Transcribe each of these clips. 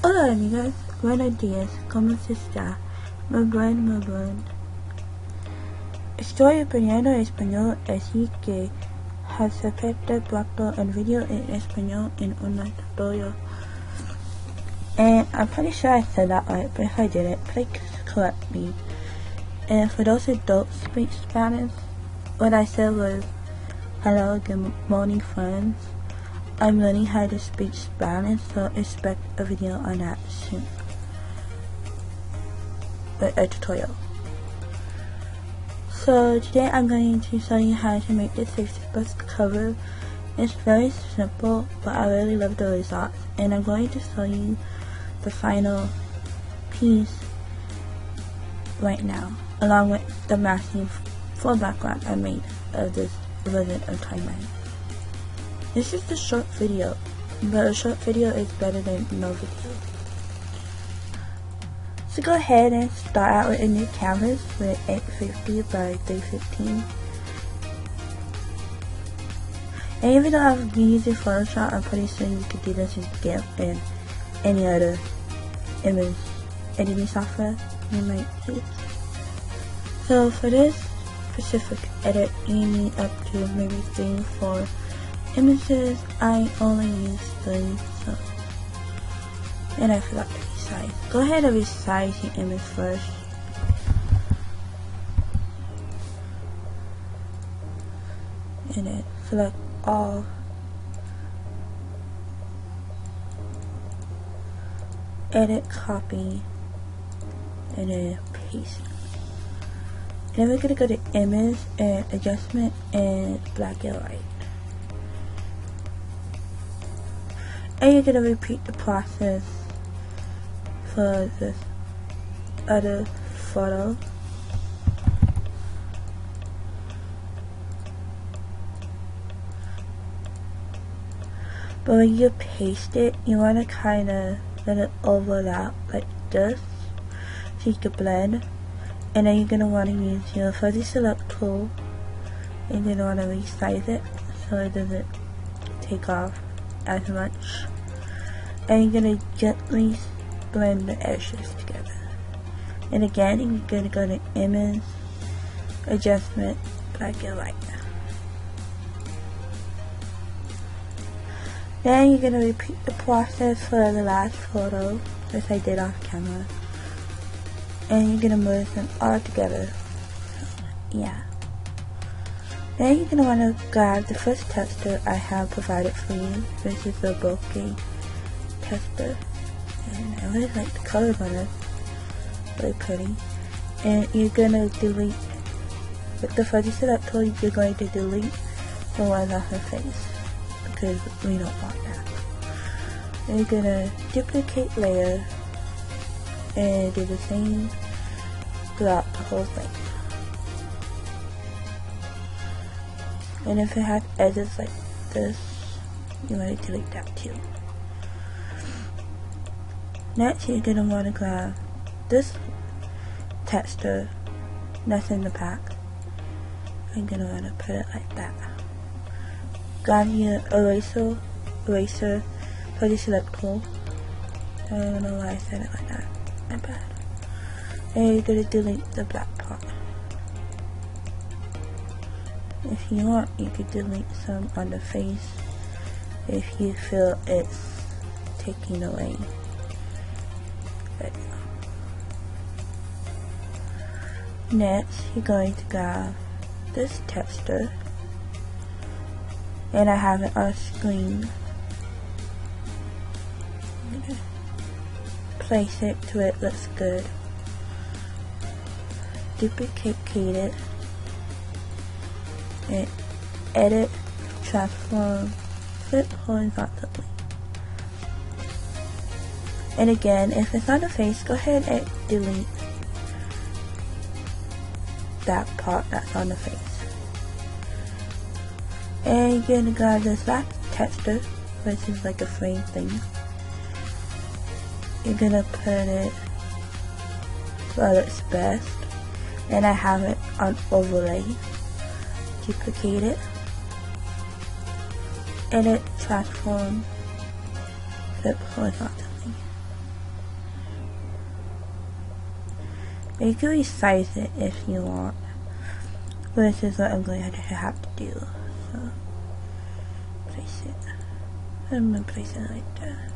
Hola amigas, buenos días, ¿cómo se está? Muy buen. Estoy aprendiendo español, así que acepté bloqueo el video en español in un tutorial. And I'm pretty sure I said that right, but if I didn't, please correct me. And for those who don't speak Spanish, what I said was, hello, good morning friends. I'm learning how to speak Spanish, so expect a video on that soon. A tutorial. So today I'm going to show you how to make this Facebook cover. It's very simple, but I really love the results. And I'm going to show you the final piece right now, along with the masking full background I made of this version of timeline. This is a short video, but a short video is better than no video. So go ahead and start out with a new canvas with 850 by 315. And even though I've been using Photoshop, I'm pretty sure you could do this in GIMP and any other image editing software you might use. So for this specific edit, you need up to maybe 3 or 4 images. I only use 3, so, and I forgot to resize. Go ahead and resize your image first. And then select all. Edit, copy, and then paste. And then we're gonna go to image and adjustment and black and white. And you're gonna repeat the process for this other photo. But when you paste it, you wanna kinda let it overlap like this so you can blend. And then you're gonna wanna use your fuzzy select tool and you're gonna wanna resize it so it doesn't take off as much, and you're gonna gently blend the edges together. And again, you're gonna go to image, adjustment, black and white. Then you're gonna repeat the process for the last photo, as I did off camera, and you're gonna merge them all together. Yeah. Then you're going to want to grab the first texture I have provided for you, which is the bokeh texture. And I really like the colors on it, really pretty. And you're going to delete, with the fuzzy select tool, you're going to delete the ones off her face, because we don't want that. Then you're going to duplicate layer, and do the same throughout the whole thing. And if it has edges like this, you want to delete that too. Next, you're going to want to grab this texture that's in the back. You're going to want to put it like that. Grab your eraser, fuzzy select tool. I don't know why I said it like that. My bad. And you're going to delete the black part. If you want, you could delete some on the face if you feel it's taking away. Next, you're going to grab this texture, and I have it on screen. I'm gonna place it to it looks good. Duplicate it. And edit, transform, flip horizontally. And again, if it's on the face, go ahead and delete that part that's on the face. And you're going to grab this last texture, which is like a frame thing. You're going to put it where it's best. And I have it on overlay. Duplicate it, edit, transform, flip horizontally. You can resize it if you want. This is what I'm going to have to do. So, place it. I'm going to place it like that.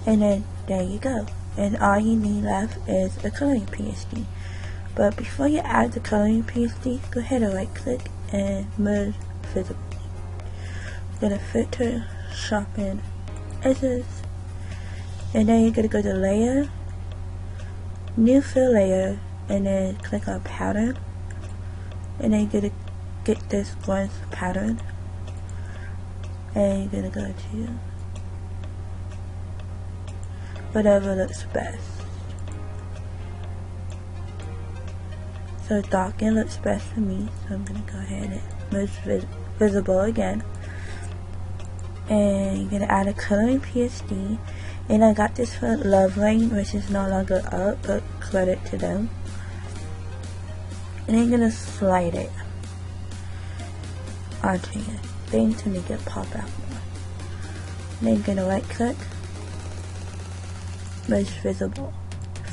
And then, there you go. And all you need left is a coloring PSD. But before you add the coloring PSD, go ahead and right click and merge visible. Gonna filter, sharpen, edges. And then you're gonna go to layer, new fill layer, and then click on pattern. And then you're gonna get this orange pattern. And you're gonna go to whatever looks best. So darken looks best for me, so I'm gonna go ahead and merge visible again. And you're gonna add a coloring PSD. And I got this for Love Rain, which is no longer up, but credit to them. And then you're gonna slide it onto your thing to make it pop out more. And then you're gonna right click, merge visible,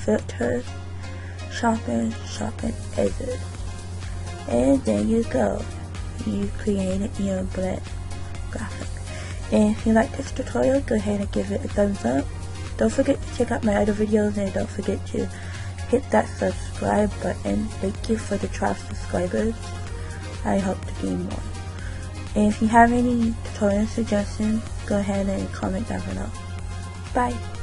filter, sharpen edges. And there you go. You created your blend graphic. And if you like this tutorial, go ahead and give it a thumbs up. Don't forget to check out my other videos, and don't forget to hit that subscribe button. Thank you for the 12 subscribers. I hope to gain more. And if you have any tutorial suggestions, go ahead and comment down below. Bye.